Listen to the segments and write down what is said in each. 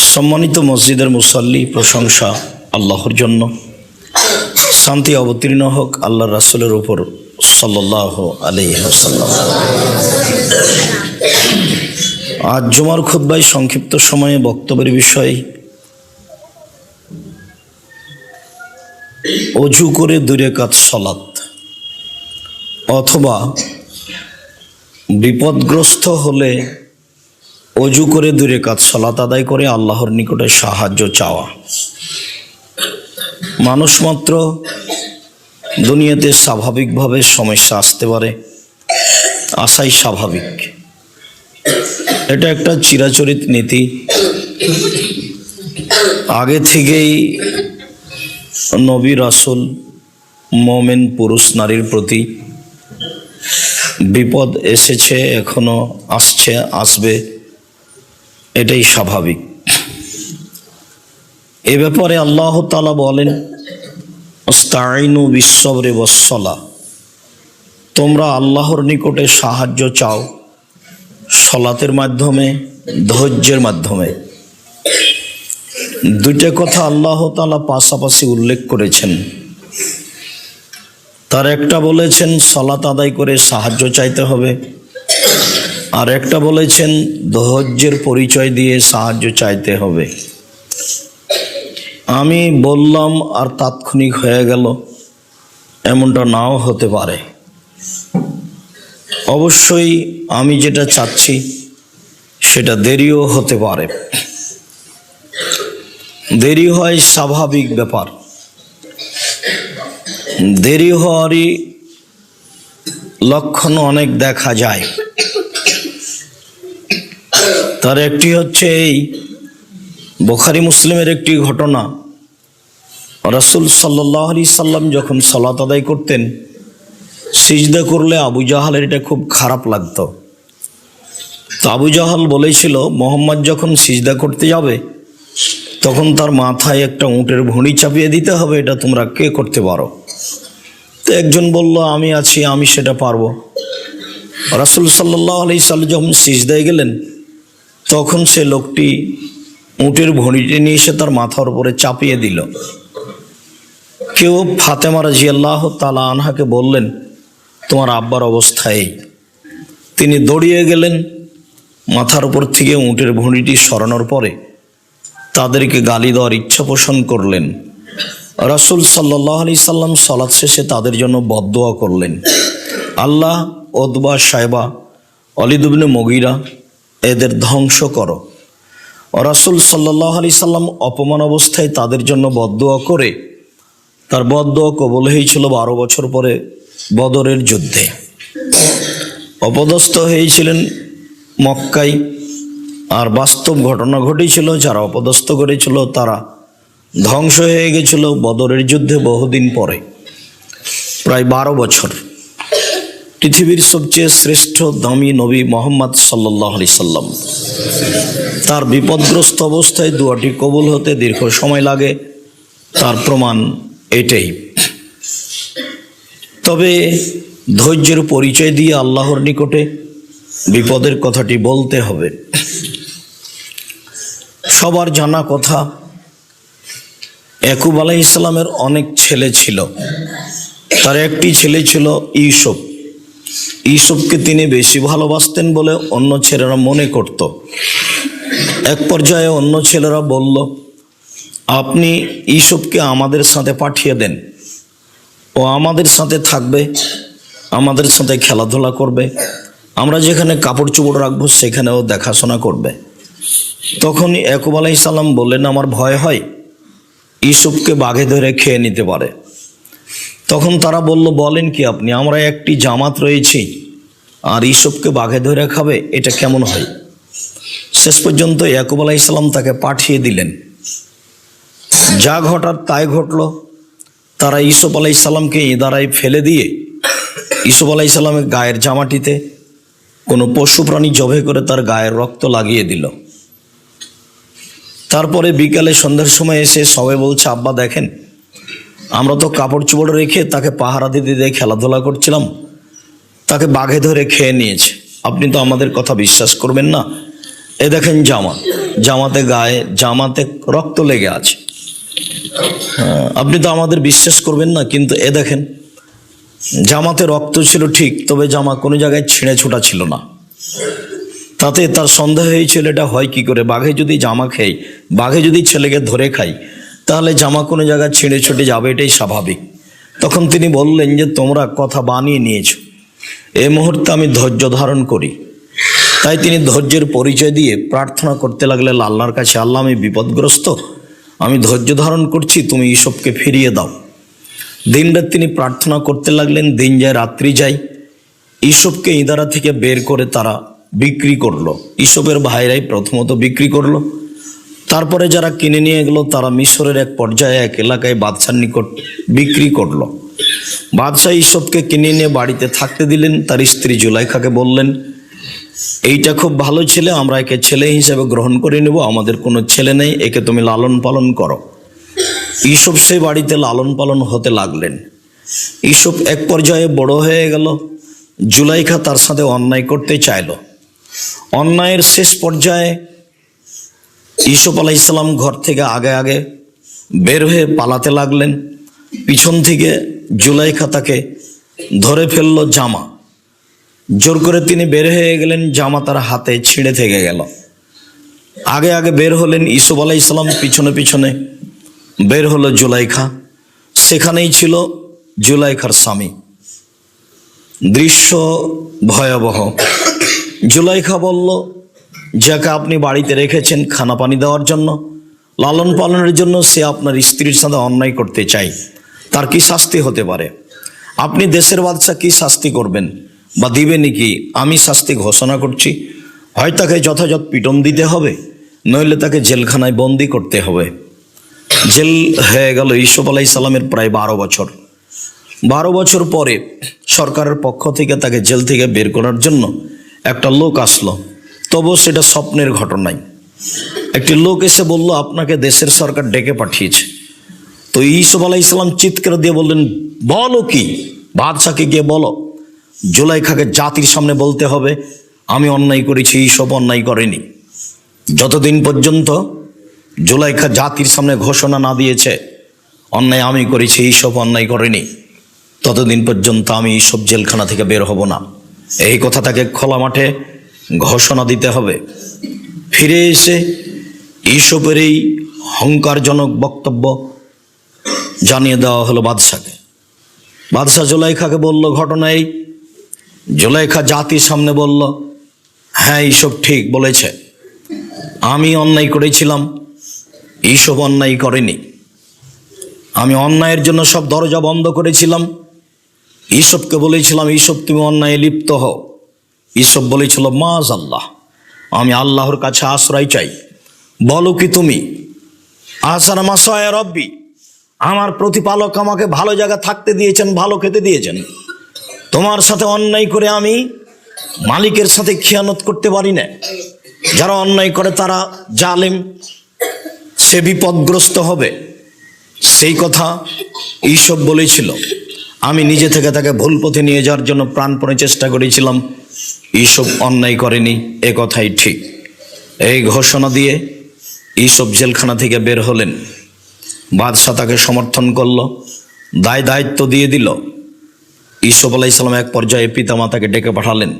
সম্মানিত মসজিদের মুসাল্লি, প্রশংসা আল্লাহর জন্য। শান্তি অবতীর্ণ হোক আল্লাহর রাসূলের উপর সাল্লাল্লাহু আলাইহি ওয়াসাল্লাম। আজ জুমার খুতবায় সংক্ষিপ্ত সময়ে বক্তব্যের বিষয় অজু করে 2 রাকাত সালাত, অথবা বিপদগ্রস্ত হলে অজু করে 2 রাকাত সালাত আদায় করে আল্লাহর নিকটে সাহায্য চাওয়া। মানুষ মাত্র দুনিয়াতে স্বাভাবিকভাবে সমস্যা আসতে পারে, আসাই স্বাভাবিক। এটা একটা চিরাচরিত নীতি, আগে থেকেই নবী রাসূল মুমিন পুরুষ নারীর প্রতি বিপদ এসেছে, এখনো আসছে, আসবে, এটাই স্বাভাবিক। এ ব্যাপারে আল্লাহ তাআলা বলেন, আস্তাঈনু বিস-সাবরি ওয়াস-সালাহ, তোমরা আল্লাহর নিকটে সাহায্য চাও সালাতের মাধ্যমে, ধৈর্যের মাধ্যমে। 2টা কথা আল্লাহ তাআলা পাশাপাশি উল্লেখ করেছেন। তার একটা বলেছেন সালাত আদায় করে সাহায্য চাইতে হবে, আর একটা বলেছেন ধৈর্যের পরিচয় দিয়ে সাহায্য চাইতে হবে। আমি বললাম আর তাৎক্ষণিক হয়ে গেল, এমনটা নাও হতে পারে। অবশ্যই আমি যেটা চাচ্ছি সেটা দেরিও হতে পারে। দেরি হয় স্বাভাবিক ব্যাপার। দেরি হওয়ারই লক্ষণ অনেক দেখা যায়। তার একটি হচ্ছে এই বুখারী মুসলিমের একটি ঘটনা। রাসূল সাল্লাল্লাহু আলাইহি সাল্লাম যখন সালাত আদায় করতেন, সিজদা করলে আবু জাহালের এটা খুব খারাপ লাগতো। তো আবু জাহাল বলেছিল, মোহাম্মদ যখন সিজদা করতে যাবে তখন তার মাথায় একটা উটের ভুঁড়ি চাপিয়ে দিতে হবে, এটা তোমরা কে করতে পারো? তো একজন বলল, আমি আছি, আমি সেটা পারবো। রাসূল সাল্লাল্লাহু আলাইহি সাল্লাম যখন সিজদায় গেলেন তখন সে লোকটি উটের ভুঁড়িটি নিয়ে এসে তার মাথার উপরে চাপিয়ে দিল। কেউ ফাতেমা রাদিয়াল্লাহু তাআলা আনহাকে বললেন, তোমার আব্বার অবস্থা এই। তিনি দৌড়িয়ে গেলেন, মাথার উপর থেকে উটের ভুঁড়িটি সরানোর পরে তাদেরকে গালি দেওয়ার ইচ্ছা পোষণ করলেন। রাসূল সাল্লাল্লাহু আলাইহি সাল্লাম সালাত শেষে তাদের জন্য বদদোয়া করলেন, আল্লাহ উতবা, শায়বা, ওয়ালিদ ইবনে মুগীরা এদের ধ্বংস করো। রাসূল সাল্লাল্লাহু আলাইহি সাল্লাম অপমান অবস্থায় তাদের জন্য বদদোয়া করে তার বদদোয়া কবুল হয়েছিল 12 বছর পরে বদরের যুদ্ধে। অপদস্থ হয়েছিলেন মক্কায়, আর বাস্তব ঘটনা ঘটেছিল, যারা অপদস্থ করেছিল তারা ধ্বংস হয়ে গেছিল বদরের যুদ্ধে বহুদিন পরে, প্রায় 12 বছর। পৃথিবীর সবচেয়ে শ্রেষ্ঠ দামি নবী মুহাম্মদ সাল্লাল্লাহু আলাইহি সাল্লাম, তার বিপদগ্রস্ত অবস্থায় দোয়াটি কবুল হতে দীর্ঘ সময় লাগে, তার প্রমাণ এটাই। তবে ধৈর্যের পরিচয় দিয়ে আল্লাহর নিকটে বিপদের কথাটি বলতে হবে। সবার জানা কথা, ইয়াকুব আলাইহিস সালামের অনেক ছেলে ছিল, তার একটি ছেলে ছিল ইউসুফ। ইউসুফকে তিনি বেশি ভালোবাসতেন বলে অন্য ছেলেরা মনে করত। এক পর্যায়ে অন্য ছেলেরা বলল, আপনি ইউসুফকে আমাদের সাথে পাঠিয়ে দেন, ও আমাদের সাথে থাকবে, আমাদের সাথে খেলাধুলা করবে, আমরা যেখানে কাপড় চোপড় রাখবো সেখানেও দেখাশোনা করবে। তখন ইয়াকুব আলাইহিস সালাম বললেন, আমার ভয় হয় ইউসুফকে বাঘে ধরে খেয়ে নিতে পারে। তখন তারা বলল, বলেন কি আপনি, আমরা একটি জামাত রয়েছি আর ইউসুফকে বাঘে ধরে খাবে, এটা কেমন হয়? শেষ পর্যন্ত ইয়াকুব আলাইহিস সালাম তাকে পাঠিয়ে দিলেন। যা ঘটার তাই ঘটল। তারা ইউসুফ আলাইহিস সালামকে ইদারায় ফেলে দিয়ে ইউসুফ আলাইহিস সালামের গায়ের জামাটিতে কোনো পশু প্রাণী জবে করে তার গায়ের রক্ত লাগিয়ে দিল। তারপরে বিকালে সন্ধ্যার সময় এসে সবাই বলছে, আব্বা দেখেন, আমরা তো কাপড় চোপড় রেখে তাকে পাহারা দিতে দিয়ে খেলাধুলা করছিলাম, তাকে বাঘে ধরে খেয়ে নিয়েছে। আপনি তো আমাদের কথা বিশ্বাস করবেন না, এ দেখেন জামাতে গায়ে জামাতে রক্ত লেগে আছে। আপনি তো আমাদের বিশ্বাস করবেন না, কিন্তু এ দেখেন জামাতে রক্ত ছিল ঠিক, তবে জামা কোনো জায়গায় ছিঁড়ে ছোটা ছিল না। তাতে তার সন্দেহ হয়েছিল এটা হয় কি করে, বাঘে যদি জামা খাই, বাঘে যদি ছেলেকে ধরে খাই, তাহলে জামা কোনো জায়গায় ছিঁড়ে ছুটে যাবে, এটাই স্বাভাবিক। তখন তিনি বললেন যে তোমরা কথা বানিয়ে নিয়েছ, এই মুহূর্তে আমি ধৈর্য ধারণ করি। তাই তিনি ধৈর্যের পরিচয় দিয়ে প্রার্থনা করতে লাগলেন আল্লাহর কাছে, আল্লাহ আমি বিপদগ্রস্ত, আমি ধৈর্য ধারণ করছি, তুমি ইসবকে ফিরিয়ে দাও। দিনরাত তিনি প্রার্থনা করতে লাগলেন। দিন যায় রাত্রি যায়, ইসবকে ইদারা থেকে বের করে তারা বিক্রি করলো। ইসবের ভাইরাই প্রথমত বিক্রি করলো, তারপরে যারা কিনে নিয়ে গেল তারা মিশরের এক পর্যায়ে এক এলাকায় বাদশার নিকট বিক্রি করলো। বাদশাহ ইসবকে কিনে নিয়ে বাড়িতে থাকতে দিলেন। তার স্ত্রী জুলাইখাকে বললেন, এইটা খুব ভালো ছেলে, আমরা একে ছেলে হিসেবে গ্রহণ করে নেব, আমাদের কোনো ছেলে নেই, একে তুমি লালন পালন করো। ইসব সেই বাড়িতে লালন পালন হতে লাগলেন। ইসব এক পর্যায়ে বড় হয়ে গেল। জুলাইখা তার সাথে অন্যায় করতে চাইল। অন্যায়ের শেষ পর্যায়ে ইসুফ আলাইহিসসালাম ঘর থেকে আগে আগে বের হয়ে পালাতে লাগলেন। পিছন থেকে জুলাইখা তাকে ধরে ফেললো জামা, জোর করে তিনি বের হয়ে গেলেন, জামা তার হাতে ছিঁড়ে থেকে গেল। আগে আগে বের হলেন ইসুফ আলাইহিসসালাম, পিছনে পিছনে বের হলো জুলাইখা। সেখানেই ছিল জুলাইখার স্বামী। দৃশ্য ভয়াবহ। জুলাইখা বলল, যাকে আপনি বাড়িতে রেখেছেন খানা পানি দেওয়ার জন্য, লালন পালনের জন্য, সে আপনার স্ত্রীর সাথে অন্যায় করতে চায়, তার কি শাস্তি হতে পারে? আপনি দেশের বাদশা, কি শাস্তি করবেন বা দিবেনই কি? আমি শাস্তি ঘোষণা করছি, হয় তাকে যথাযথ পিটন দিতে হবে, নইলে তাকে জেলখানায় বন্দি করতে হবে। জেল হয়ে গেল ইসুফ আলাইহিসসালামের প্রায় 12 বছর। 12 বছর পরে সরকারের পক্ষ থেকে তাকে জেল থেকে বের করার জন্য একটা লোক আসলো। তবু সেটা স্বপ্নের ঘটনাই। একটি লোক এসে বলল, আপনাকে দেশের সরকার ডেকে পাঠিয়েছে। তো ইসুফ আলাইহিসসালাম চিৎকার দিয়ে বললেন, বলো কি? বাদশাকে গিয়ে বলো, জুলাইখাকে জাতির সামনে বলতে হবে আমি অন্যায় করেছি, ইসব অন্যায় করেনি। যতদিন পর্যন্ত জুলাইখা জাতির সামনে ঘোষণা না দিয়েছে অন্যায় আমি করেছি, ইসব অন্যায় করেনি, ততদিন পর্যন্ত আমি ইসব জেলখানা থেকে বের হব না। এই কথা তাকে খোলা মাঠে ঘোষণা দিতে হবে। ফিরে এসে ইসবের এই অহংকারজনক বক্তব্য জানিয়ে দেওয়া হলো বাদশাকে। বাদশাহ জুলাইখাকে বলল, ঘটনা এই। জুলাইখা জাতির সামনে বলল, হ্যাঁ ইসব ঠিক বলেছে, আমি অন্যায় করেছিলাম, ইসব অন্যায় করেনি। আমি অন্যায়ের জন্য সব দরজা বন্ধ করেছিলাম। ইসবকে বলেছিলাম, ইসব তুমি অন্যায় লিপ্ত হও। ইসব বলেছিল, মাআযাল্লাহ, আমি আল্লাহর কাছে আশ্রয় চাই। বলো কি তুমি? আহসানা মাসায়া রব্বি, আমার প্রতিপালক আমাকে ভালো জায়গা থাকতে দিয়েছেন, ভালো খেতে দিয়েছেন। তোমার সাথে অন্যায় করে আমি মালিকের সাথে খিয়ানত করতে পারি না। যারা অন্যায় করে তারা জালেম, সে বিপদগ্রস্ত হবে। সেই কথা ইসব বলেছিল। আমি নিজে থেকে তাকে ভুল পথে নিয়ে যাওয়ার জন্য প্রাণপণে চেষ্টা করেছিলাম। ইসব অন্যায় করেনি, এ কথাই ঠিক। এই ঘোষণা দিয়ে ইসব জেলখানা থেকে বের হলেন। বাদশাহ তাকে সমর্থন করল, দায়িত্ব দিয়ে দিল। ইসুফ আলাইহিসসালাম এক পর্যায়ে পিতামাতাকে ডেকে পাঠালেন।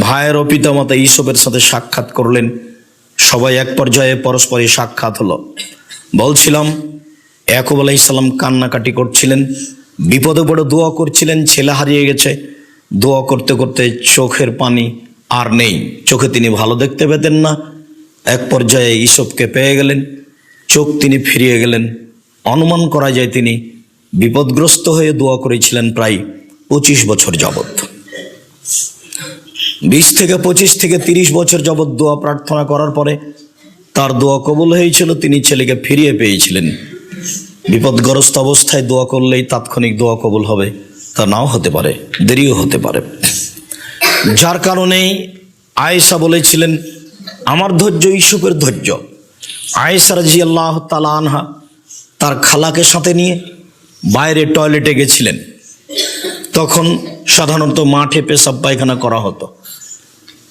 ভাইয়ের ও পিতামাতা ইসবের সাথে সাক্ষাৎ করলেন। সবাই এক পর্যায়ে পরস্পরের সাক্ষাৎ হলো। বলছিলাম, ইয়াকুব আলাইহিসসালাম কান্নাকাটি করছিলেন, বিপদে পড়ে দোয়া করছিলেন, ছেলে হারিয়ে গেছে। দোয়া করতে করতে চোখের পানি আর নেই, চোখে তিনি ভালো দেখতে পেতেন না। এক পর্যায়ে ইসবকে পেয়ে গেলেন, চোখ তিনি ফিরিয়ে গেলেন। অনুমান করা যায় তিনি বিপদগ্রস্ত হয়ে দোয়া করেছিলেন প্রায় 25 বছর যাবৎ। 20 থেকে 25 থেকে 30 বছর যাবৎ দোয়া প্রার্থনা করার পরে তার দোয়া কবুল হয়েছিল। তিনি ছেলেকে ফিরিয়ে পেয়েছিলেন। বিপদগ্রস্ত অবস্থায় দোয়া করলেই তাৎক্ষণিক দোয়া কবুল হবে তা নাও হতে পারে, দেরিও হতে পারে। যার কারণেই আয়েশা বলেছিলেন, আমার ধৈর্য ইউসুফের ধৈর্য। আয়েশা রাদিয়াল্লাহু তাআলা আনহা তার খালাকে সাথে নিয়ে বাইরে টয়লেটে গেছিলেন। তখন সাধারণত মাঠে পেশাব পায়খানা করা হতো,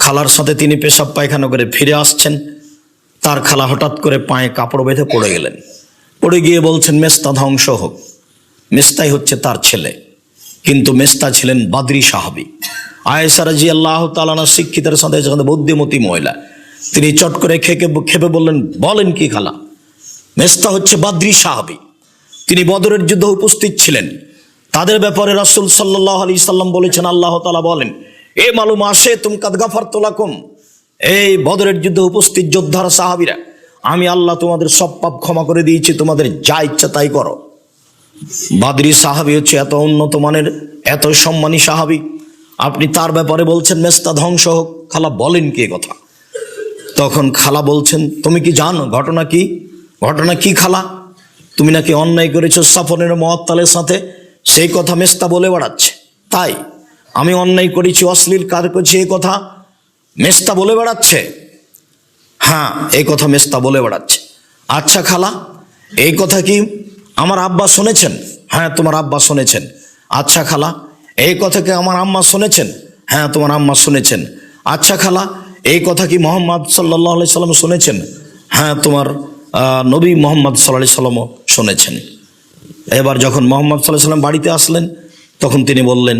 খালার সাথে তিনি পেশাব পায়খানা করে ফিরে আসছেন। তার খালা হঠাৎ করে পায়ে কাপড় বেঁধে পড়ে গেলেন। পড়ে গিয়ে বলছেন, মেস্তা ধ্বংস হোক। মেস্তাই হচ্ছে তার ছেলে, কিন্তু মেস্তা ছিলেন বাদরি সাহাবী। আয়েশা রাদিয়াল্লাহু তাআলা আনহা শিক্ষিতের সাথে বুদ্ধিমতী মহিলা, তিনি চট করে খেপে বললেন, বলেন কি খালা? মেস্তা হচ্ছে বাদরি সাহাবী, তিনি বদরের যুদ্ধে উপস্থিত ছিলেন। তাদের ব্যাপারে রাসূল সাল্লাল্লাহু আলাইহি সাল্লাম বলেছেন, আল্লাহ তাআলা বলেন, এ মালুম আসে তুম কাদ গাফারতু লাকুম, এই বদরের যুদ্ধে উপস্থিত যোদ্ধারা সাহাবীরা, আমি আল্লাহ তোমাদের সব পাপ ক্ষমা করে দিয়েছি, তোমাদের যা ইচ্ছা তাই করো। বাদরি সাহাবী হচ্ছে এত উন্নত মানের, এত সম্মানী সাহাবী, আপনি তার ব্যাপারে বলছেন মেস্তা ধ্বংস হোক। খালা বলেন কি কথা? তখন খালা বলছেন, তুমি কি জানো ঘটনা কি? ঘটনা কি খালা? তুমি নাকি অন্যায় করেছো সাফনের মুআত্তালের সাথে, সেই কথা মেস্তা বলে বেড়াচ্ছে। তাই আমি অন্যায় করেছি, অশ্লীল কাজ করেছি, এই কথা মেস্তা বলে বেড়াচ্ছে? হ্যাঁ, এই কথা মেস্তা বলে বেড়াচ্ছে। আচ্ছা খালা, এই কথা কি আমার আব্বা শুনেছেন? হ্যাঁ, তোমার আব্বা শুনেছেন। আচ্ছা খালা, এই কথা কি আমার আম্মা শুনেছেন? হ্যাঁ, তোমার আম্মা শুনেছেন। আচ্ছা খালা, এই কথা কি মুহাম্মদ সাল্লাল্লাহু আলাইহি সাল্লাম শুনেছেন? হ্যাঁ, তোমার নবী মুহাম্মদ সাল্লাল্লাহু আলাইহি সাল্লামও শুনেছেন। এবার যখন মুহাম্মদ সাল্লাল্লাহু আলাইহি সাল্লাম বাড়িতে আসলেন, তখন তিনি বললেন,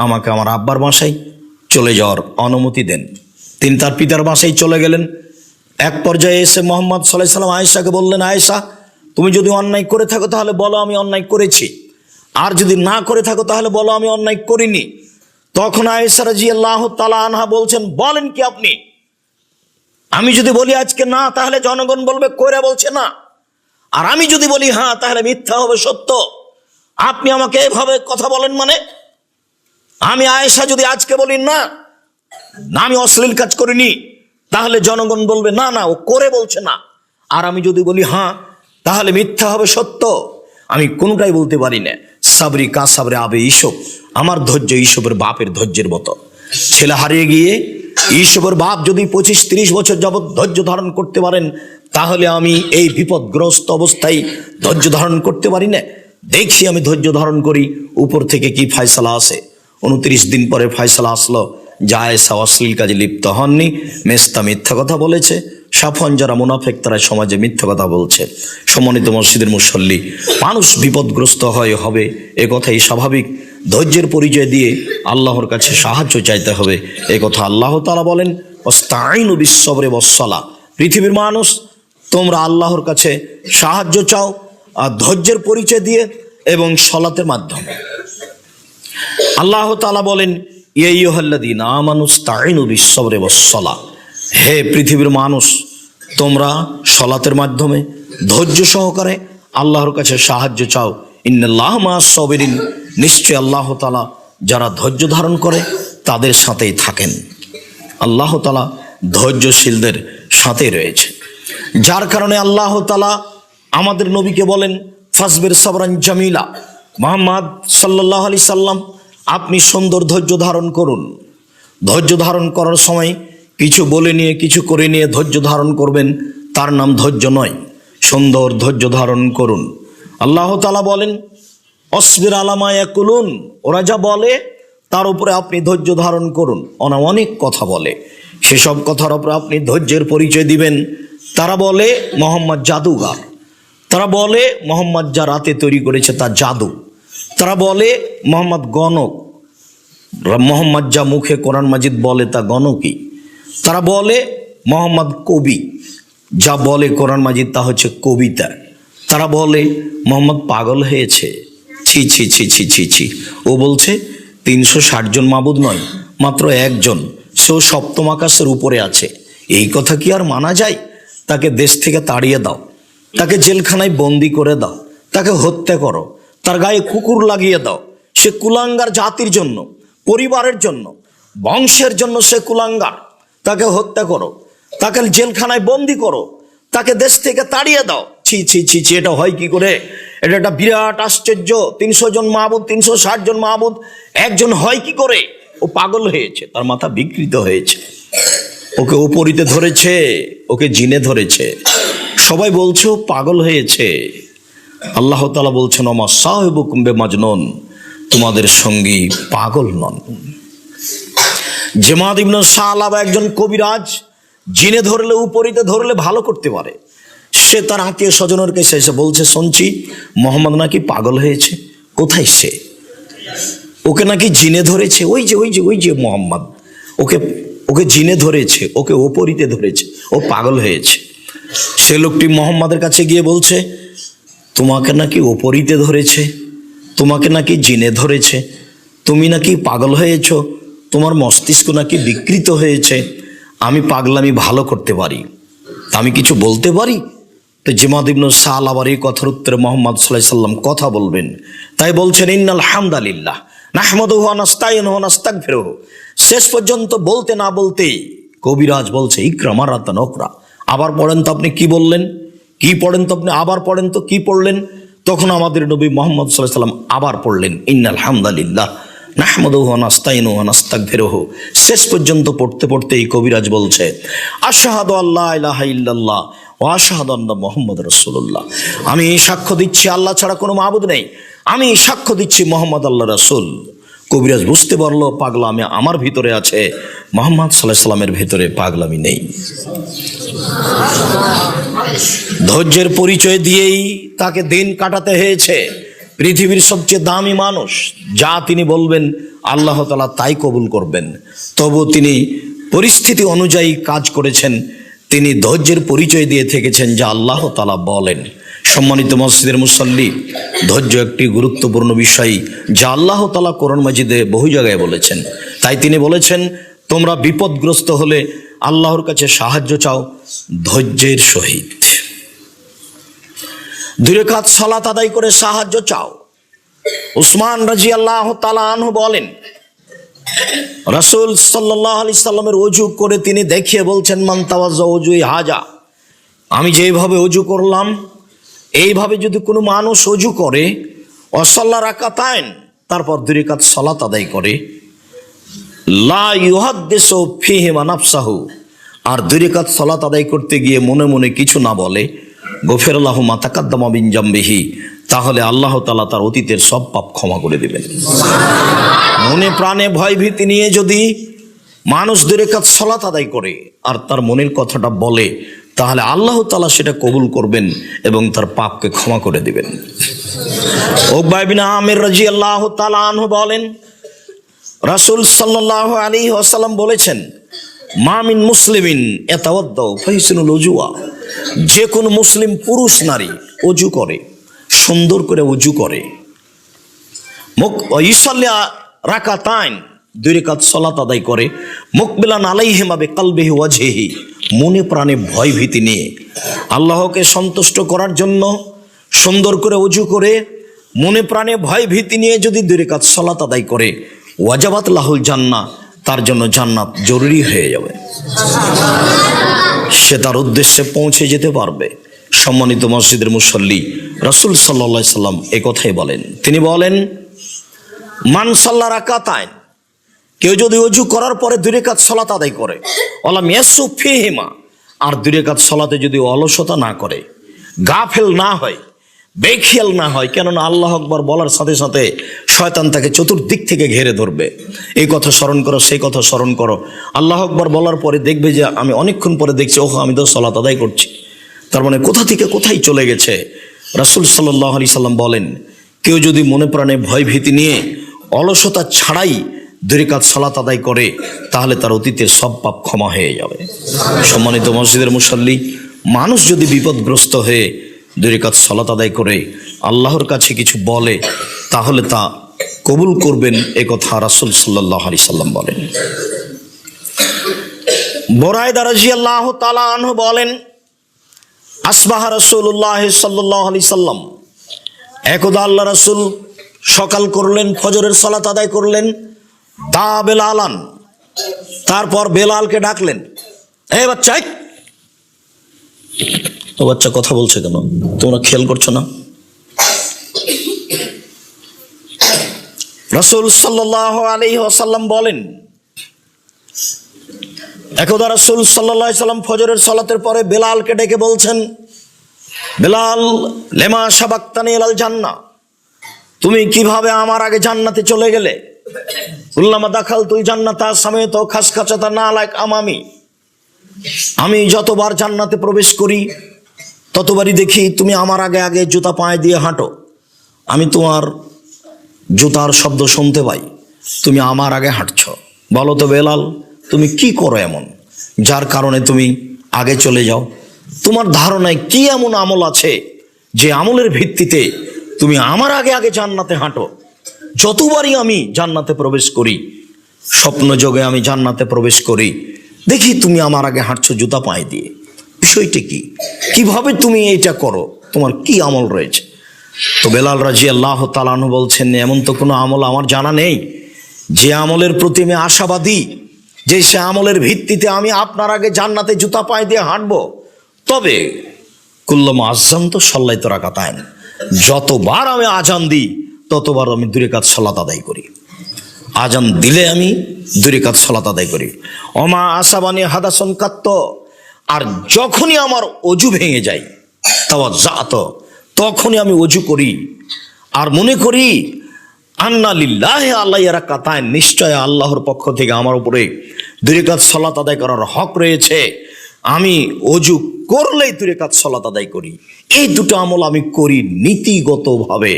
আমাকে আমার আব্বার বাসায় চলে যাওয়ার অনুমতি দেন। তিনি তার পিতার বাসায় চলে গেলেন। এক পর্যায়ে এসে মুহাম্মদ সাল্লাল্লাহু আলাইহি সাল্লাম আয়েশাকে বললেন, আয়েশা, তুমি যদি অন্যায় করে থাকো তাহলে বলো আমি অন্যায় করেছি, আর যদি না করে থাকো তাহলে বলো আমি অন্যায় করিনি। তখন আয়েশা রাদিয়াল্লাহু তাআলা আনহা বলছেন, বলেন কি আপনি? আমি যদি বলি আজকে না, তাহলে জনগণ বলবে কইরা বলছে না, আর আমি যদি বলি হ্যাঁ, তাহলে মিথ্যা হবে সত্য। আপনি আমাকে এভাবে কথা বলেন মানে? আমি আয়েশা যদি আজকে বলি না, আমি অশ্লীল কাজ করিনি, তাহলে জনগণ বলবে না না, ও করে বলছে না, আর আমি যদি বলি হ্যাঁ, তাহলে মিথ্যা হবে সত্য। আমি কোনটাই বলতে পারি না। সাবরি কা সাবরে আবে ঈসব, আমার ধৈর্য ঈসবের বাপের ধৈর্যের মতো। ছেলে হারিয়ে গিয়ে ঈসবের বাপ যদি 25-30 বছর যাবৎ ধৈর্য ধারণ করতে পারেন, তাহলে আমি এই বিপদগ্রস্ত অবস্থায় ধৈর্য ধারণ করতে পারি না। দেখছি আমি ধৈর্য ধারণ করি, উপর থেকে কি ফয়সালা আসে। 29 দিন পরে ফয়সালা আসলো, আয়েশা অশ্লীল কাজে লিপ্ত হননি, মেস্তা মিথ্যা কথা বলেছে। সাফন যারা মুনাফেক তারা সমাজে মিথ্যা কথা বলছে। সম্মানিত মসজিদের মুসল্লি, মানুষ বিপদগ্রস্ত হবে, এ কথাই স্বাভাবিক। ধৈর্যের পরিচয় দিয়ে আল্লাহর কাছে সাহায্য চাইতে হবে, এ কথা আল্লাহ তাআলা বলেন, ওয়াস্তাঈনু বিস-সাবরি ওয়াস-সালাহ। পৃথিবীর মানুষ, তোমরা আল্লাহর কাছে সাহায্য চাও আর ধৈর্যের পরিচয় দিয়ে এবং সালাতের মাধ্যমে। আল্লাহ তাআলা বলেন, ইয়া আইয়ুহাল্লাযীনা আমানু ইসতাঈনু বিস-সাবরি ওয়াস-সালাহ। হে পৃথিবীর মানুষ, তোমরা সালাতের মাধ্যমে ধৈর্য সহকারে আল্লাহর কাছে সাহায্য চাও। ইন্নাল্লাহা মা'আস-সাবিরিন, নিশ্চয় আল্লাহ তাআলা যারা ধৈর্য ধারণ করে তাদের সাথেই থাকেন। আল্লাহ তাআলা ধৈর্যশীলদের সাথে রয়েছে, যার কারণে আল্লাহ তাআলা আমাদের নবীকে বলেন, ফাসবির সাবরান জামিলা। মুহাম্মদ সাল্লাল্লাহু আলাইহি সাল্লাম, আপনি সুন্দর ধৈর্য ধারণ করুন। ধৈর্য ধারণ করার সময় কিছু বলে নিয়ে কিছু করে নিয়ে ধৈর্য ধারণ করবেন, তার নাম ধৈর্য নয়। সুন্দর ধৈর্য ধারণ করুন। আল্লাহ তাআলা বলেন, অসবির আলা মা ইয়াকুলুন, ওরা যা বলে তার উপরে আপনি ধৈর্য ধারণ করুন। ওরা অনেক কথা বলে, সেসব কথার উপরে আপনি ধৈর্যের পরিচয় দিবেন। তারা বলে মুহাম্মদ জাদুগার, তারা বলে মুহাম্মদ যা রাতে তৈরি করেছে তা জাদু, তারা বলে মুহাম্মদ গণক, মুহাম্মদ যা মুখে কোরআন মাজিদ বলে তা গণকই। তারা বলে মুহাম্মদ কবি, যা বলে কোরআন মাজিদ তা হচ্ছে কবিতা। তারা বলে মুহাম্মদ পাগল হয়েছে। ছি ছি ছি ছি ছি ছি, ও বলছে 360 জন মাবুদ নয়, মাত্র একজন, সেও সপ্তম আকাশের উপরে আছে। এই কথা কি আর মানা যায়? তাকে দেশ থেকে তাড়িয়ে দাও, তাকে জেলখানায় বন্দি করে দাও, তাকে হত্যা করো, তার গায়ে কুকুর লাগিয়ে দাও। সে কুলাঙ্গার জাতির জন্য, পরিবারের জন্য, বংশের জন্য সে কুলাঙ্গার। তাকে হত্যা করো, তাকে জেলখানায় বন্দি করো, তাকে দেশ থেকে তাড়িয়ে দাও। ছি ছি ছি ছি, এটা হয় কি করে? এটা একটা বিরাট আশ্চর্য। 300 জন মাহবুদ, 360 জন মাহবুদ, একজন হয় কি করে? ও পাগল হয়েছে, তার মাথা বিকৃত হয়েছে, ওকে উপরিতে ধরেছে, ওকে জিনে ধরেছে। সবাই বলছে ও পাগল হয়েছে। আল্লাহ তাআলা বলছেন, ওমা সাহিবুকুম বিমাজনুন, তোমাদের সঙ্গী পাগল নন। জামাদ ইবনে সালাবা একজন কবিরাজ, জিনে ধরলে উপরিতে ধরলে ভালো করতে পারে। সে তার আত্মীয় স্বজনের কাছে এসে বলছে, শুনছি মোহাম্মদ নাকি পাগল হয়েছে। কোথায় সে? ওকে নাকি জিনে ধরেছে। ওই যে মোহাম্মদ, ওকে জিনে ধরেছে, ওকে ওপরিতে ধরেছে, ও পাগল হয়েছে। সে লোকটি মোহাম্মদের কাছে গিয়ে বলছে, তোমাকে নাকি ওপরিতে ধরেছে, তোমাকে নাকি জিনে ধরেছে, তুমি নাকি পাগল হয়েছ, তোমার মস্তিষ্ক নাকি বিকৃত হয়েছে। আমি পাগলামি ভালো করতে পারি, আমি কিছু বলতে পারি? তো জামাদ ইবনে সালাবার এই কথার উত্তরে মুহাম্মদ সাল্লাল্লাহু আলাইহি সাল্লাম কথা বলবেন। তাই বলছেন, ইন্নাল হামদালিল্লাহ নাহমাদুহু ওয়া নাস্তাইনুহু ওয়া নাস্তাগফিরুহু। শেষ পর্যন্ত বলতে না বলতেই কবিরাজ বলছে, ইকরা মারাতান উকরা। আবার পড়েন তো আপনি কি বললেন, কি পড়েন তো আপনি, আবার পড়েন তো কি পড়লেন। তখন আমাদের নবী মুহাম্মদ সাল্লাল্লাহু আলাইহি সাল্লাম আবার পড়লেন, ইন্নাল হামদালিল্লাহ নাহমাদুহু ওয়া নাস্তাইনুহু ওয়া নাস্তাগফিরুহু। শেষ পর্যন্ত পড়তে পড়তে এই কবিরাজ বলছে, আশহাদু আল্লা ইলাহা ইল্লাল্লাহ ওয়া আশহাদু আন্না মুহাম্মাদুর রাসূলুল্লাহ। আমি সাক্ষ্য দিচ্ছি আল্লাহ ছাড়া কোনো মাবুদ নেই, আমি সাক্ষ্য দিচ্ছি মুহাম্মদ আল্লাহর রাসূল। কবিরাজ বুঝতে পারলো পাগলামি আমার ভিতরে আছে, মুহাম্মদ সাল্লাল্লাহু আলাইহি সাল্লামের ভিতরে পাগলামি নেই। ধৈর্যের পরিচয় দিয়েই তাকে দিন কাটাতে হয়েছে। পৃথিবীর সবচেয়ে দামি মানুষ, যা তিনি বলবেন আল্লাহ তাআলা তাই কবুল করবেন। তবু তিনি পরিস্থিতি অনুযায়ী কাজ করেছেন, তিনি ধৈর্যের পরিচয় দিয়ে থেকেছেন যা আল্লাহ তাআলা বলেন। সম্মানিত মসজিদের মুসল্লি, ধৈর্য একটি গুরুত্বপূর্ণ বিষয় যা আল্লাহ তাআলা কোরআন মাজিদে বহু জায়গায় বলেছেন। তাই তিনি বলেছেন, তোমরা বিপদগ্রস্ত হলে আল্লাহর কাছে সাহায্য চাও ধৈর্যের সহিত। 2 রাকাত সালাত আদায় করে সাহায্য চাও। উসমান রাদিয়াল্লাহু তাআলা আনহু বলেন, রাসূল সাল্লাল্লাহু আলাইহি সাল্লামের ওযু করে তিনি দেখিয়ে বলছেন, মান তাওয়াজ্জা ওযুই হাজা। আমি যেভাবে ওযু করলাম এইভাবে যদি কোনো মানুষ ওযু করে, ওয়াসাল্লা রাকাতাইন, তারপর 2 রাকাত সালাত আদায় করে, লা ইউহাদ্দিসু ফীহিমা নাফসাহু, আর 2 রাকাত সালাত আদায় করতে গিয়ে মনে মনে কিছু না বলে, গফির লাহু মা তাকাদ্দামা মিন জামবিহি, তাহলে আল্লাহ তাআলা তার অতীতের সব পাপ ক্ষমা করে দিবেন। মনে প্রাণে ভয় ভীতি নিয়ে যদি মানুষ 2 রাকাত সালাত আদায় করে আর তার মনের কথাটা বলে, তাহলে আল্লাহ তাআলা সেটা কবুল করবেন এবং তার পাপকে ক্ষমা করে দিবেন। উকবা ইবনে আমির রাদিয়াল্লাহু তাআলা আনহু বলেন, রাসূল সাল্লাল্লাহু আলাইহি ওয়াসাল্লাম বলেছেন, মা মিন মুসলিমিন ইয়াতাওয়াদ্দাউ ফাইসিনুল উজুয়া। যে কোনো মুসলিম পুরুষ নারী ওযু করে, সুন্দর করে ওযু করে, ইসাল্লি রাকাতাইন, 2 রাকাত সালাত আদায় করে, মুকবিলান আলাইহিমা বিকলবিহি ওয়াজহিহি, মনে প্রাণে ভয় ভীতি নিয়ে আল্লাহকে সন্তুষ্ট করার জন্য সুন্দর করে ওযু করে মনে প্রাণে ভয় ভীতি নিয়ে যদি 2 রাকাত সালাত আদায় করে, ওয়াজাবাত লাহুল জান্নাহ, তার জন্য জান্নাত জরুরি হয়ে যাবে, সে তার উদ্দেশ্যে পৌঁছে যেতে পারবে। সম্মানিত মসজিদের মুসল্লি, রাসূল সাল্লাল্লাহু আলাইহি সাল্লাম এই কথাই বলেন। তিনি বলেন, মান সাল্লা রাকাতাইন, কেউ যদি ওযু করার পরে 2 রাকাত সালাত আদায় করে, ওয়ালাম ইয়াসু ফীহিমা, আর 2 রাকাত সালাতে যদি অলসতা না করে, গাফেল না হয়, বেখেয়াল না হয়, কেননা আল্লাহু আকবার বলার সাথে সাথে শয়তান তাকে চতুর্দিক থেকে ঘিরে ধরবে। এই কথা স্মরণ করো, সেই কথা স্মরণ করো। আল্লাহু আকবার বলার পরে দেখবে যে আমি অনেকক্ষণ পরে দেখছি, ওহ আমি তো সালাত আদায় করছি, তার মানে কোথা থেকে কোথায় চলে গেছে। রাসূল সাল্লাল্লাহু আলাইহি সাল্লাম বলেন, কেউ যদি মনে প্রাণে ভয় ভীতি নিয়ে অলসতা ছাড়াই 2 রাকাত সালাত আদায় করে, তাহলে তার অতীতের সব পাপ ক্ষমা হয়ে যাবে। সম্মানিত মসজিদের মুসল্লি, মানুষ যদি বিপদগ্রস্ত হয়ে 2 রাকাত সালাত আদায় করে আল্লাহর কাছে কিছু বলে, তাহলে তা কবুল করবেন, এ কথা রাসূল সাল্লাল্লাহু আলাইহি সাল্লাম বলেন। বুরায়দা রাদিয়াল্লাহু তাআলা আনহু বলেন, আসবাহা রাসূলুল্লাহ সাল্লাল্লাহু আলাইহি সাল্লাম, একদা আল্লাহ রাসূল সকাল করলেন, ফজরের সালাত আদায় করলেন, দা বেলালান, তারপর বেলালকে ডাকলেন, এই বাচ্চা, ও বাচ্চা কথা বলছে কেন, তোমরা খেয়াল করছো না? রাসূল সাল্লাল্লাহু আলাইহি ওয়াসাল্লাম বলেন, একদা রাসূল সাল্লাল্লাহু আলাইহি সাল্লাম ফজরের সালাতের পরে বেলালকে ডেকে বলছেন, বেলাল, লেমা সাবাক্তানি ইলাল জান্নাহ, তুমি কিভাবে আমার আগে জান্নাতে চলে গেলে? কুল্লামা দাখালতুল জান্নাতা সামাইতু খাসখাসাতা নালাক আমামি, আমি যতবার জান্নাতে প্রবেশ করি ততবারই দেখি তুমি আমার আগে আগে জুতা পায়ে দিয়ে হাঁটো। আমি তোমার জুতার শব্দ শুনতে পাই, তুমি আমার আগে হাঁটছ। বলো তো বেলাল, তুমি কি করো এমন যার কারণে তুমি আগে চলে যাও? তোমার ধারণায় কি এমন আমল আছে যে আমলের ভিত্তিতে তুমি আমার আগে আগে জান্নাতে হাঁটো? যতবারই আমি জান্নাতে প্রবেশ করি, স্বপ্ন যোগে আমি জান্নাতে প্রবেশ করি, দেখি তুমি আমার আগে হাঁটছো জুতা পায়ে দিয়ে। বিষয়টি কি? কিভাবে তুমি এটা করো? তোমার কি আমল রয়েছে? তো বেলাল রাদিয়াল্লাহু তাআলা আনহু বলছেন, এমন তো কোনো আমল আমার জানা নেই যে আমলের প্রতি আমি আশাবাদী, যে সে আমলের ভিত্তিতে আমি আপনার আগে জান্নাতে জুতা পায়ে দিয়ে হাঁটবো। তবে কুল্লামা আযানতু সাল্লাইতু রাকাতাইন, যতবার আমি আজান দিই ততবার আমি 2 রাকাত সালাত আদায় করি। আজান দিলে আমি 2 রাকাত সালাত আদায় করি। ওমা আসাবানি হাদাসন কাত্ত, আর যখনই আমার অজু ভেঙে যায় তাওয়াজ্জাত, তখনই আমি অজু করি আর মনে করি আন্না লিল্লাহি আলাইয়া রাকাতাইন, নিশ্চয় আল্লাহর পক্ষ থেকে আমার উপরে 2 রাকাত সালাত আদায় করার হক রয়েছে। আমি অজু করলেই 2 রাকাত সালাত আদায় করি। এই দুটো আমল আমি করি নীতিগতভাবে।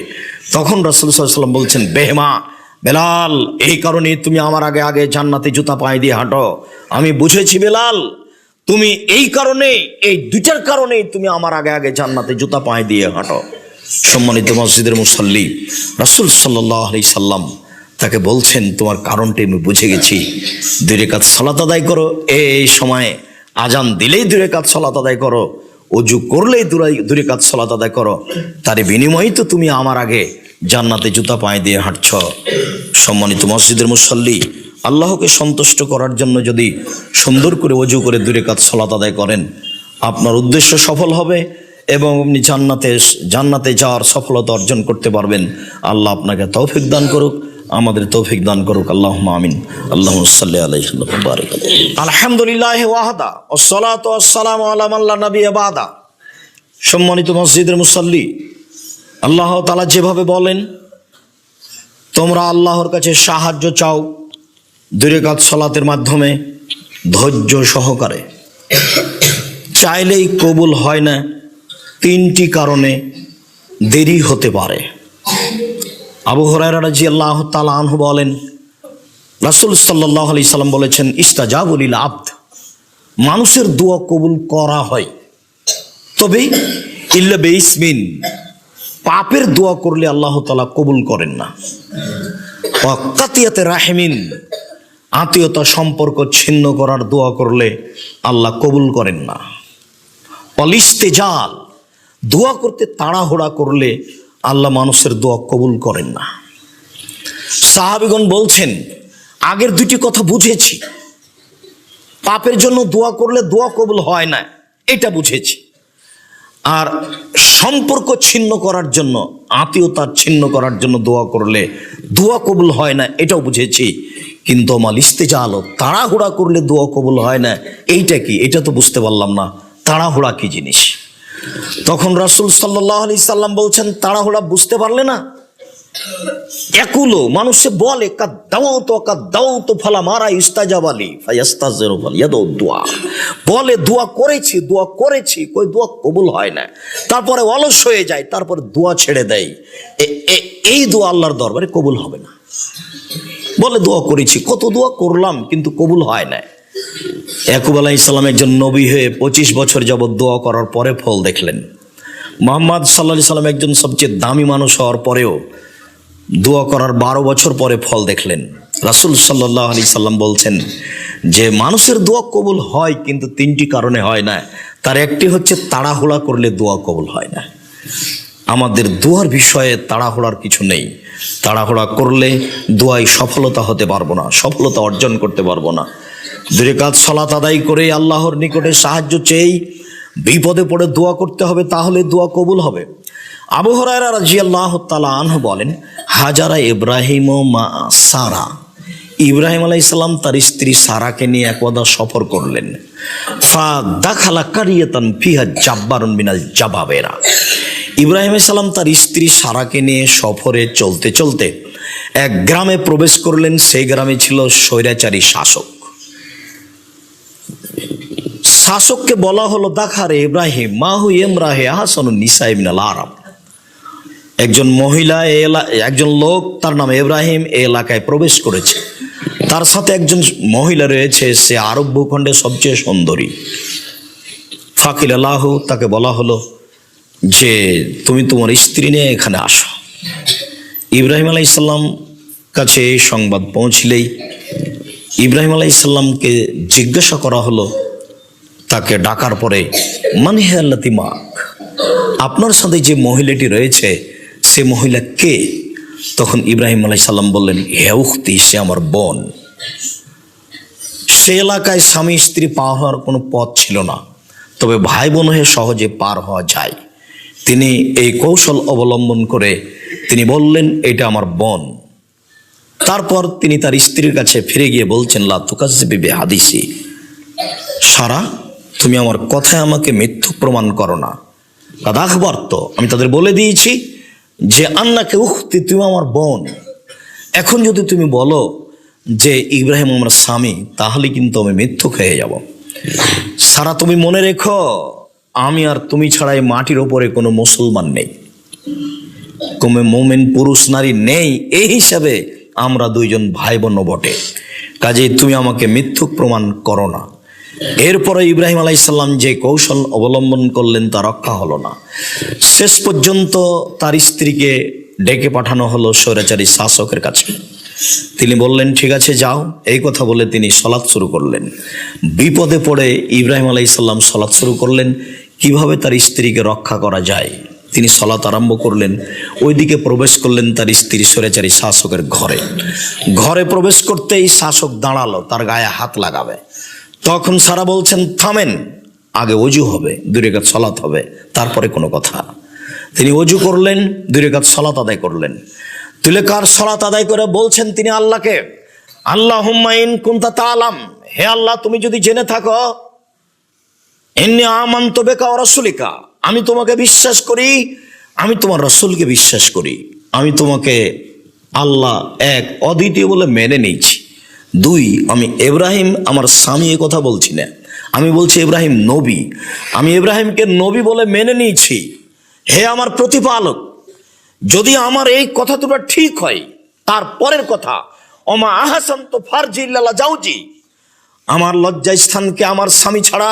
তখন রাসূল সাল্লাল্লাহু আলাইহি ওয়াসাল্লাম বলছেন, বেহমা বেলাল, এই কারণে তুমি আমার আগে আগে জান্নাতে জুতা পায়ে দিয়ে হাঁটো। আমি বুঝেছি বেলাল, তুমি এই কারণে, এই দুইটার কারণেই তুমি আমার আগে আগে জান্নাতে জুতা পায়ে দিয়ে হাঁটো। সম্মানিত মসজিদের মুসল্লি, রাসূল সাল্লাল্লাহু আলাইহি সাল্লাম তাকে বলছেন, তোমার কারণটা আমি বুঝে গেছি, 2 রাকাত সালাত আদায় করো। এই সময়ে আজান দিলেই 2 রাকাত সালাত আদায় করো, অজু করলেই 2 রাকাত সালাত আদায় করো। তার বিনিময়ে তো তুমি আমার আগে জান্নাতে জুতা পায়ে দিয়ে হাঁটছ। সম্মানিত মসজিদের মুসল্লি, আল্লাহকে সন্তুষ্ট করার জন্য যদি সুন্দর করে অজু করে 2 রাকাত সালাত আদায় করেন, আপনার উদ্দেশ্য সফল হবে এবং আপনি জান্নাতে যাওয়ার সফলতা অর্জন করতে পারবেন। আল্লাহ আপনাকে তৌফিক দান করুক, আমাদের তৌফিক দান করুক। আল্লাহুম্মা আমিন। আল্লাহুম্মা সাল্লি আলাইহি ওয়া বারিক আলাইহি। আলহামদুলিল্লাহি ওয়াহদা ওয়াসসালাতু ওয়াসসালামু আলা মান লা নাবিয়্যা বাদা। সম্মানিত মসজিদের মুসল্লি, আল্লাহ তাআলা যেভাবে বলেন, তোমরা আল্লাহর কাছে সাহায্য চাও 2 রাকাত সালাতের মাধ্যমে ধৈর্য সহকারে। চাইলেই কবুল হয় না 3টি কারণে দেরি হতে পারে। আবু হুরায়রা রাদিয়াল্লাহু তাআলা আনহু বলেন, রাসূল সাল্লাল্লাহু আলাইহি সাল্লাম বলেছেন, ইস্তাজাবু লিল আবদ, মানুষের দোয়া কবুল করা হয়, তবে ইল্লা বিইসমিন, পাপের দোয়া করলে আল্লাহ তাআলা কবুল করেন না। ওয়া কাতিয়াতে রাহিমিন, আত্মীয়তা সম্পর্ক ছিন্ন করার দোয়া করলে আল্লাহ কবুল করেন না। অলিস্তেজাল, দোয়া করতে তাড়াহুড়া করলে আল্লাহ মানুষের দোয়া কবুল করেন না। সাহাবীগণ বলছেন, আগের 2টি কথা বুঝেছি, পাপের জন্য দোয়া করলে দোয়া কবুল হয় না, এটা বুঝেছি। আর সম্পর্ক ছিন্ন করার জন্য, আত্মীয়তা ছিন্ন করার জন্য দোয়া করলে দোয়া কবুল হয় না, এটাও বুঝেছি। কিন্তু আমার ইস্তেজাল, তাড়াহুড়া করলে দোয়া কবুল হয় না, এইটা কি? এটা তো বুঝতে পারলাম না, তাড়াহুড়া কি জিনিস? তখন রাসূল সাল্লাল্লাহু আলাইহি সাল্লাম বলছেন, তাড়াহুড়া বুঝতে পারলে না? একুলো মানুষে বলে কাদ্দাউতু ফালা মারা ইস্তাজাবালি ফায়াস্তাজিরু ফালিয়াদু দুআ, বলে দোয়া করেছি কই দোয়া কবুল হয় না, তারপরে অলস হয়ে যায়, তারপরে দোয়া ছেড়ে দেয়। এই দোয়া আল্লাহর দরবারে কবুল হবে না। বলে দোয়া করেছি, কত দোয়া করলাম কিন্তু কবুল হয় না। ইয়াকুব আলাইহিস সালাম একজন নবী হয়ে 25 বছর যাবত দোয়া করার পরে ফল দেখলেন। মুহাম্মদ সাল্লাল্লাহু আলাইহি সাল্লাম একজন সবচেয়ে দামি মানুষ হওয়ার পরেও দোয়া করার 12 বছর পরে ফল দেখলেন। রাসূল সাল্লাল্লাহু আলাইহি সাল্লাম বলছেন যে মানুষের দোয়া কবুল হয় কিন্তু 3টি কারণে হয় না। তার একটি হচ্ছে তাড়াহুড়া করলে দোয়া কবুল হয় না। আমাদের দোয়ার বিষয়ে তাড়াহুড়ার কিছু নেই। তাড়াহুড়া করলে দোয়ায় সফলতা হতে পারবো না, সফলতা অর্জন করতে পারবো না। 2 রাকাত সালাত আদায় করে আল্লাহর নিকটে সাহায্য চেয়ে বিপদে পড়ে দোয়া করতে হবে, তাহলে দোয়া কবুল হবে। আবু হুরায়রা রাদিয়াল্লাহু তাআলা আনহু বলেন, হাজারা ইব্রাহিম মা সারা, ইব্রাহিম আলাইহিস সালাম তার স্ত্রী সারাকে নিয়ে একদা সফর করলেন। ফা দাখালা কারিয়াতান ফিহা জাব্বারুন মিনাল জাবাবেরা, ইব্রাহিম আলাইহিস সালাম তার স্ত্রী সারাকে নিয়ে সফরে চলতে চলতে এক গ্রামে প্রবেশ করলেন। সেই গ্রামে ছিল স্বৈরাচারী শাসক। শাসককে বলা হলো, দাখারে ইব্রাহিম মাহু ইমরাহে আহসানুন নিসা মিনাল আরব। একজন মহিলা, একজন লোক, তার নাম ইব্রাহিম, এই এলাকায় প্রবেশ করেছে। তার সাথে একজন মহিলা রয়েছে, সে আরব ভূখণ্ডে সবচেয়ে সুন্দরী। ফাকিল আল্লাহ, তাকে বলা হলো যে তুমি তোমার স্ত্রী নিয়ে এখানে আসো। ইব্রাহিম আলাইসাল্লাম কাছে এই সংবাদ পৌঁছলেই ইব্রাহিম আলাইসাল্লামকে জিজ্ঞাসা করা হলো, তাকে ডাকার পরে, মানে হে আল্লাতি মাক, আপনার সাথে যে মহিলাটি রয়েছে সে মহিলা কে? তখন ইব্রাহিম আলাইসাল্লাম বললেন, হে উখতি, সে আমার বোন। সে এলাকায় স্বামী স্ত্রী পার হওয়ার কোনো পথ ছিল না, তবে ভাই বোন হয়ে সহজে পার হওয়া যায়। তিনি এই কৌশল অবলম্বন করে তিনি বললেন, এটা আমার বোন। তারপর তিনি তার স্ত্রীর কাছে ফিরে গিয়ে বলছেন, লা তুকাজ্জিবি বিহাদিসি, সারা, তুমি আমার কথায় আমাকে মিথ্যুক প্রমাণ করো না। কাদ আখবরত, আমি তাদের বলে দিয়েছি যে আন্নাকে উখতি, তুমি আমার বোন। এখন যদি তুমি বলো যে ইব্রাহিম আমার স্বামী, তাহলে কিন্তু আমি মিথ্যুক হয়ে যাব। সারা, তুমি মনে রেখো, আমি আর তুমি ছাড়াই মাটির ওপরে কোনো মুসলমান নেই, কোনো মোমেন পুরুষ নারী নেই। এই হিসাবে আমরা দুইজন ভাই বোন বটে, কাজেই তুমি আমাকে মিথ্যুক প্রমাণ করো না। এরপরে ইব্রাহিম আলাইসাল্লাম যে কৌশল অবলম্বন করলেন তা রক্ষা হলো না। শেষ পর্যন্ত তার স্ত্রীকে ডেকে পাঠানো হলো স্বৈরাচারী শাসকের কাছে। তিনি বললেন, ঠিক আছে যাও। এই কথা বলে তিনি সলাৎ শুরু করলেন। বিপদে পড়ে ইব্রাহিম আলাইসাল্লাম সলাৎ শুরু করলেন, কিভাবে তার স্ত্রীকে রক্ষা করা যায়। তিনি সলাৎ আরম্ভ করলেন। ওইদিকে প্রবেশ করলেন তার স্ত্রী স্বৈরাচারী শাসকের ঘরে। ঘরে প্রবেশ করতেই শাসক দাঁড়ালো, তার গায়ে হাত লাগাবে। তখন সারা বলছেন, থামেন, আগে অজু হবে, 2 রাকাত সলাত হবে, তারপরে কোনো কথা। তিনি অজু করলেন, 2 রাকাত সলাত আদায় করলেন। তুলেকার সলাত আদায় করে বলছেন তিনি আল্লাহকে, আল্লাহুম্মা ইন কুনতা তাআলাম, হে আল্লাহ, তুমি যদি জেনে থাকো, ইন্নী আমানতু বিকা ওয়া রাসূলিকা, আমি তোমাকে বিশ্বাস করি, আমি তোমার রাসূলকে বিশ্বাস করি, আমি তোমাকে আল্লাহ এক অদ্বিতীয় বলে মেনে নিয়েছি। 2, আমি ইব্রাহিম আমার স্বামী, এ কথা বলছি না, আমি বলছি ইব্রাহিম নবী, আমি ইব্রাহিমকে নবী বলে মেনে নিয়েছি। হে আমার প্রতিপালক, যদি আমার এই কথা তোমরা ঠিক হয়, তারপরের কথা, ওমা আহসানতু ফারজি ইল্লা জাওজি, আমার লজ্জাস্থানকে আমার স্বামী ছাড়া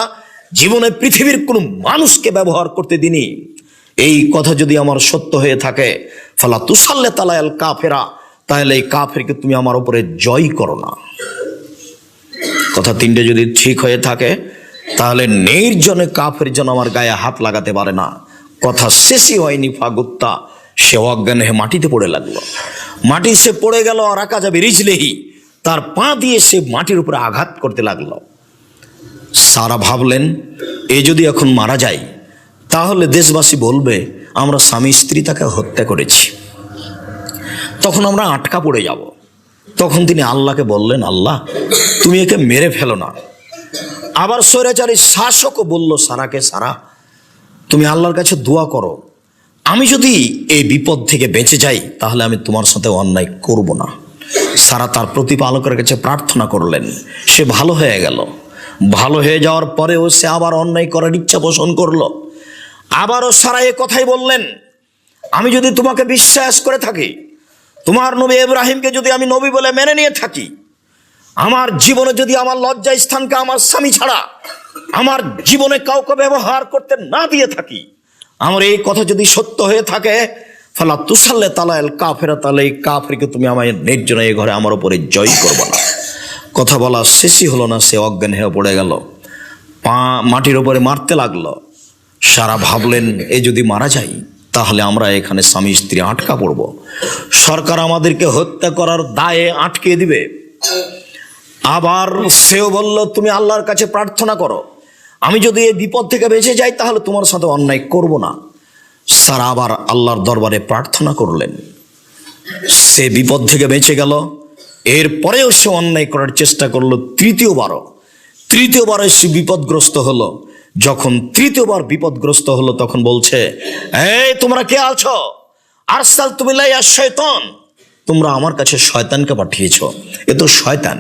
জীবনে পৃথিবীর কোনো মানুষকে ব্যবহার করতে দিনি। এই কথা যদি আমার সত্য হয়ে থাকে, ফালা তুসাল্লে তালায়াল কাফেরা, তাহলে এই কাফেরকে তুমি আমার উপরে জয় করো না। কথা 3টে যদি ঠিক হয়ে থাকে, তাহলে নির্জনে কাফের যেন আমার গায়ে হাত লাগাতে পারে না। কথা শেষই হয়নি, ফাগুত্তা, সে অজ্ঞান হয়ে মাটিতে পড়ে লাগলো। মাটি সে পড়ে গেল, আর আকা যাবে রিজলেহি, তার পা দিয়ে সে মাটির উপরে আঘাত করতে লাগলো। সারা ভাবলেন, এ যদি এখন মারা যায়, তাহলে দেশবাসী বলবে আমরা স্বামী স্ত্রী তাকে হত্যা করেছি, তখন আমরা আটকা পড়ে যাব। তখন তিনি আল্লাহকে বললেন, আল্লাহ, তুমি একে মেরে ফেলো না। আবার স্বৈরাচারী শাসকও বলল সারাকে, সারা, তুমি আল্লাহর কাছে দোয়া করো, আমি যদি এই বিপদ থেকে বেঁচে যাই, তাহলে আমি তোমার সাথে অন্যায় করব না। সারা তার প্রতিপালকের কাছে প্রার্থনা করলেন, সে ভালো হয়ে গেল। ভালো হয়ে যাওয়ার পরেও সে আবার অন্যায় করার ইচ্ছা পোষণ করলো। আবারও সারা এ কথাই বললেন, আমি যদি তোমাকে বিশ্বাস করে থাকি, তোমার নবী ইব্রাহিমকে যদি আমি নবী বলে মেনে নিয়ে থাকি, আমার জীবনে যদি আমার লজ্জা স্থানকে আমার স্বামী ছাড়া আমার জীবনে কাউকে ব্যবহার করতে না দিয়ে থাকি, আমার এই কথা যদি সত্য হয়ে থাকে, ফালা তুসাল্লে তালায়াল কাফেরা, তাহলে এই কাফেরকে তুমি আমার নির্জনে এই ঘরে আমার উপরে জয় করবে না। কথা বলা শেষই হলো না, সে অজ্ঞান হয়ে পড়ে গেল, পা মাটির ওপরে মারতে লাগলো। সারা ভাবলেন, এ যদি মারা যায়, তাহলে আমরা এখানে স্বামী স্ত্রী আটকা পড়ব, সরকার আমাদেরকে হত্যা করার দায়ে আটকে দিবে। আবার সেও বলল, তুমি আল্লাহর কাছে প্রার্থনা করো, আমি যদি এই বিপদ থেকে বেঁচে যাই, তাহলে তোমার সাথে অন্যায় করব না। সারা আবার আল্লাহর দরবারে প্রার্থনা করলেন, সে বিপদ থেকে বেঁচে গেল। এরপরেও সে অন্যায় করার চেষ্টা করলো তৃতীয়বারে সে বিপদগ্রস্ত হলো। যখন তৃতীয়বার বিপদগ্রস্ত হলো, তখন বলছে, এই তোমরা কে আছো? আরসাল তুমি লাইয়া শয়তান, তোমরা আমার কাছে শয়তানকে পাঠিয়েছ, এ তো শয়তান।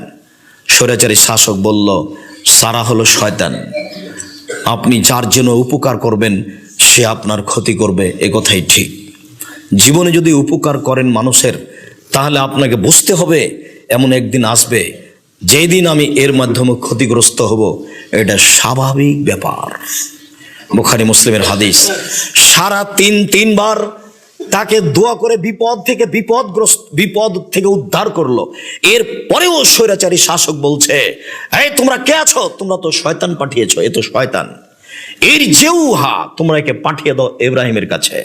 স্বৈরাচারী শাসক বলল, সারা হলো শয়তান, আপনি যার জন্য উপকার করবেন সে আপনার ক্ষতি করবে, এ কথাই ঠিক। জীবনে যদি উপকার করেন মানুষের, তাহলে আপনাকে বুঝতে হবে এমন একদিন আসবে যেদিন আমি এর মাধ্যমে ক্ষতিগ্রস্ত হব। এটা স্বাভাবিক ব্যাপার। বুখারী মুসলিমের হাদিস। সারা তিনবার তাকে দোয়া করে বিপদ থেকে উদ্ধার করলো। এর পরেও স্বৈরাচারী শাসক বলছে, এই তোমরা কে আছো? তোমরা তো শয়তান পাঠিয়েছো, এ তো শয়তান। এর জেউহা, তোমরা একে পাঠিয়ে দাও ইব্রাহিমের কাছে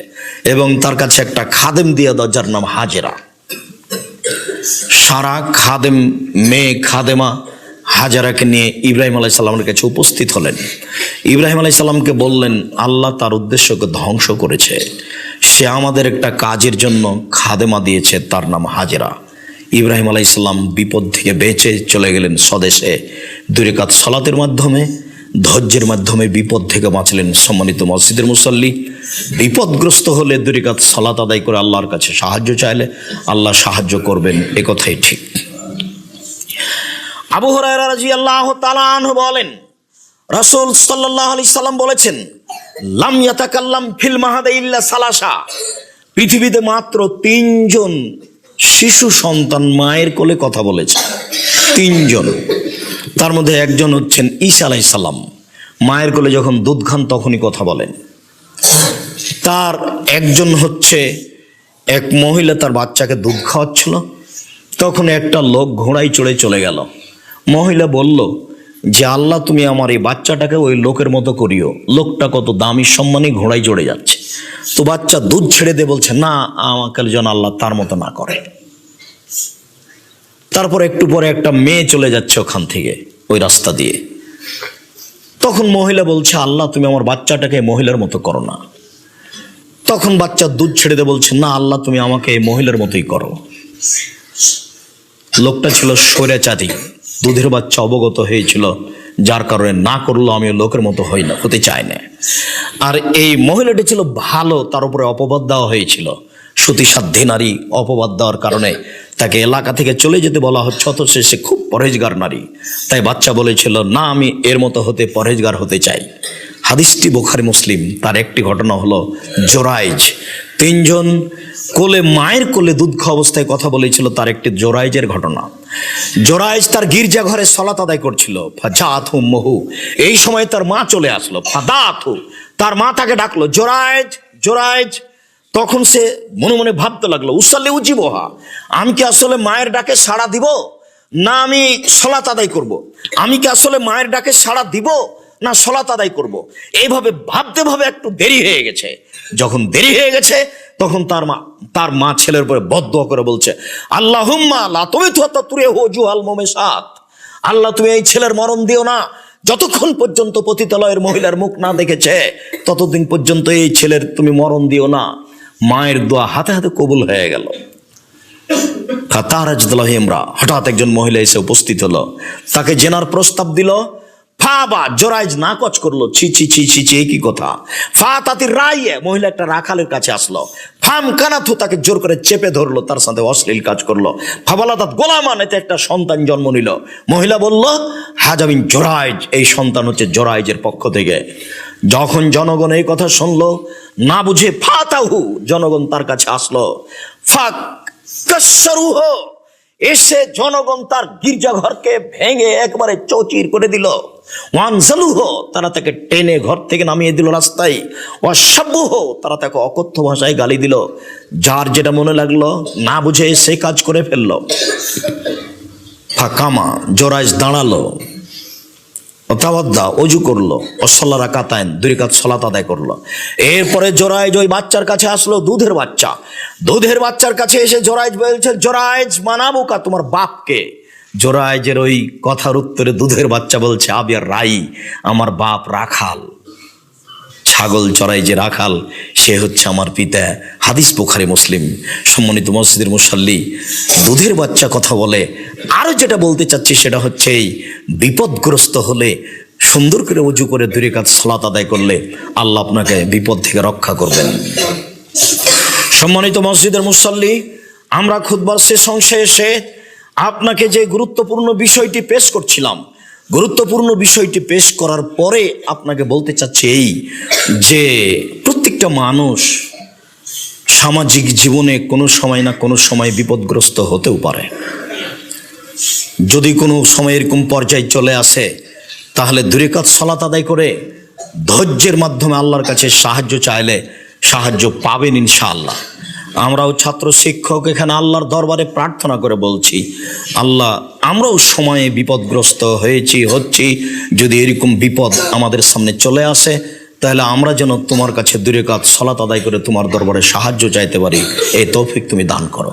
এবং তার কাছে একটা খাদেম দিয়ে দাও যার নাম হাজেরা। সারা খাদেম, মেয়ে খাদেমা হাজারাকে নিয়ে ইব্রাহিম আলাইহিস সালামের কাছে উপস্থিত হলেন। ইব্রাহিম আলাইহিস সালামকে বললেন, আল্লাহ তার উদ্দেশ্যকে ধ্বংস করেছে, সে আমাদের একটা কাজের জন্য খাদেমা দিয়েছে, তার নাম হাজেরা। ইব্রাহিম আলাইহিস সালাম বিপদ থেকে বেঁচে চলে গেলেন স্বদেশে। 2 রাকাত সালাতের মাধ্যমে, ধৈর্যের মাধ্যমে বিপদ থেকে বাঁচলেন। সম্মানিত মসজিদের মুসল্লি, বিপদগ্রস্ত হলে 2 রাকাত সালাত আদায় করে আল্লাহর কাছে সাহায্য চাইলে আল্লাহ সাহায্য করবেন, এ কথাই ঠিক। আবু হুরায়রা রাদিয়াল্লাহু তাআলা আনহু বলেন, রাসূল সাল্লাল্লাহু আলাইহি সাল্লাম বলেছেন, লাম ইয়াতাকাল্লাম ফিল মাহাদি ইল্লা সালাসা, পৃথিবীতে মাত্র 3 জন শিশু সন্তান মায়ের কোলে কথা বলেছে। 3 জন। তার মধ্যে একজন হচ্ছেন ঈসা আলাইহিস সালাম, মায়ের কোলে যখন দুধ খান তখনই কথা বলেন। তার একজন হচ্ছে এক মহিলা, তার বাচ্চাকে দুধ খাওয়াচ্ছিল, তখন একটা লোক ঘোড়ায় চড়ে চলে গেল। মহিলা বলল যে, আল্লাহ তুমি আমার এই বাচ্চাটাকে ওই লোকের মতো করিও, লোকটা কত দামি সম্মানী ঘোড়ায় চড়ে যাচ্ছে। তো বাচ্চা দুধ ছেড়ে দিয়ে বলছে, না, আমাকে যেন আল্লাহ তার মতো না করে। তারপর একটু পরে একটা মেয়ে চলে যাচ্ছে ওখান থেকে, ওই রাস্তা দিয়ে। তখন মহিলা বলছে, আল্লাহ তুমি আমার বাচ্চাটাকে মহিলার মতো করো না। তখন বাচ্চা দুধ ছেড়ে দিয়ে বলছে, না, আল্লাহ তুমি আমাকে এই মহিলার মতোই করো। লোকটা ছিল স্বৈরাচারী, দুধের বাচ্চা অবগত হয়েছিল, যার কারণে না করলো আমি লোকের মতো হতে চাই না। আর এই মহিলাটি ছিল ভালো, তার উপরে অপবাদ দেওয়া হয়েছিল, সতীসাধ্যী নারী। অপবাদ দেওয়ার কারণে তাকে এলাকা থেকে চলে যেতে বলা হচ্ছে, অথচ সে খুব পরহেজগার নারী। তাই বাচ্চা বলেছিল, না, আমি এর মতো পরহেজগার হতে চাই। হাদিসটি বুখারী মুসলিম। তার একটি ঘটনা হলো জোরাইজ। 3 জন মায়ের কোলে দুধ খাওয়া অবস্থায় কথা বলেছিল, তার একটি জোরাইজের ঘটনা। জোরাইজ তার গির্জা ঘরে সালাত আদায় করছিল। ফাজাতহু উম্মুহু, এই সময় তার মা চলে আসলো। ফাদাতহু, তার মা তাকে ডাকলো, জোরাইজ, জোরাইজ। তখন সে মনে মনে ভাবতে লাগলো, উসাল্লি উজিবহা, আমি কি আসলে মায়ের ডাকে সাড়া দিব, না আমি সালাত আদায় করব? আমি কি আসলে মায়ের ডাকে সাড়া দিব, না সালাত আদায় করব? এইভাবে ভাবতে ভাবে একটু দেরি হয়ে গেছে। যখন দেরি হয়ে গেছে তখন তার মা ছেলের উপরে বদদোয়া করে বলছে, আল্লাহুম্মা লা তুমিতুরিহু জুহাল মুমিসাত, আল্লাহ তুমি এই ছেলের মরণ দিও না। যতক্ষণ পর্যন্ত পতিতালয়ের মহিলার মুখ না দেখেছে ততদিন পর্যন্ত এই ছেলের তুমি মরণ দিও না। মায়ের দোয়া হাতে হাতে কবুল হয়ে গেল। হঠাৎ একজন মহিলা এসে উপস্থিত হলো, তাকে জেনার প্রস্তাব দিল। ফাবা, জোরাইজ নাকচ করলো, ছি ছি ছি ছি ছি, কি কথা। ফা তাতির রাইয়ে, মহিলা একটা রাখালের কাছে আসলো। ফাম কানাথু, তাকে জোর করে চেপে ধরলো, তার সাথে অশ্লীল কাজ করলো। ফাবালাদাত গোলামান, এতে একটা সন্তান জন্ম নিল। মহিলা বলল, হাজামিন জোরাইজ, এই সন্তান হচ্ছে জোরাইজের পক্ষ থেকে। যখন জনগণ এই কথা শুনলো, না বুঝে ফাতাহু, জনগণ তার কাছে আসলো। ফাক কাসসারুহ, এসে জনগণ তার গির্জাঘরকে ভেঙে একবারে চৌচির করে দিল। ওয়ানজালুহ, তারা তাকে টেনে ঘর থেকে নামিয়ে দিল রাস্তায়। ওয়াসাব্বুহ, তারা তাকে অকথ্য ভাষায় গালি দিল। যার যেটা মনে লাগলো না বুঝে সে কাজ করে ফেললো। ফাকামা, জোরাইজ দাঁড়ালো। তাওয়াদ্দা, অজু করলো। ওয়াসাল্লা রাকাতাইন, 2 রাকাত সালাত আদায় করলো। এরপরে জোরাইজ ওই বাচ্চার কাছে আসলো, দুধের বাচ্চার কাছে এসে জোরাইজ বলছে, জোরাইজ মানাবুকা, তোমার বাপকে। জোরাইজের ওই কথার উত্তরে দুধের বাচ্চা বলছে, আবিয়ার রাই, আমার বাপ রাখাল, ছাগল চড়াই যে রাখাল, সে হচ্ছে আমার পিতা। হাদিস বুখারী মুসলিম। সম্মানিত মসজিদের মুসল্লি, দুধের বাচ্চা কথা বলে। আরো যেটা বলতে চাচ্ছি সেটা হচ্ছে, এই বিপদগ্রস্ত হলে সুন্দর করে ওযু করে 2 রাকাত সালাত আদায় করলে আল্লাহ আপনাকে বিপদ থেকে রক্ষা করবেন। সম্মানিত মসজিদের মুসল্লি, আমরা খুতবার শেষ অংশে এসে আপনাকে যে গুরুত্বপূর্ণ বিষয়টি পেশ করছিলাম, গুরুত্বপূর্ণ বিষয়টি পেশ করার পরে আপনাকে বলতে চাচ্ছি এই যে প্রত্যেকটা মানুষ সামাজিক জীবনে কোনো সময় না কোনো সময় বিপদগ্রস্ত হতেও পারে। যদি কোনো সময় এরকম পর্যায়ে চলে আসে তাহলে 2 রাকাত সালাত আদায় করে ধৈর্যের মাধ্যমে আল্লাহর কাছে সাহায্য চাইলে সাহায্য পাবেন ইনশাআল্লাহ। আমরাও ছাত্র শিক্ষক এখানে আল্লাহর দরবারে প্রার্থনা করে বলছি, আল্লাহ আমরাও সময়ে বিপদগ্রস্ত হচ্ছি, যদি এরকম বিপদ আমাদের সামনে চলে আসে তাহলে আমরা যেন তোমার কাছে 2 রাকাত সালাত আদায় করে তোমার দরবারে সাহায্য চাইতে পারি, এই তৌফিক তুমি দান করো।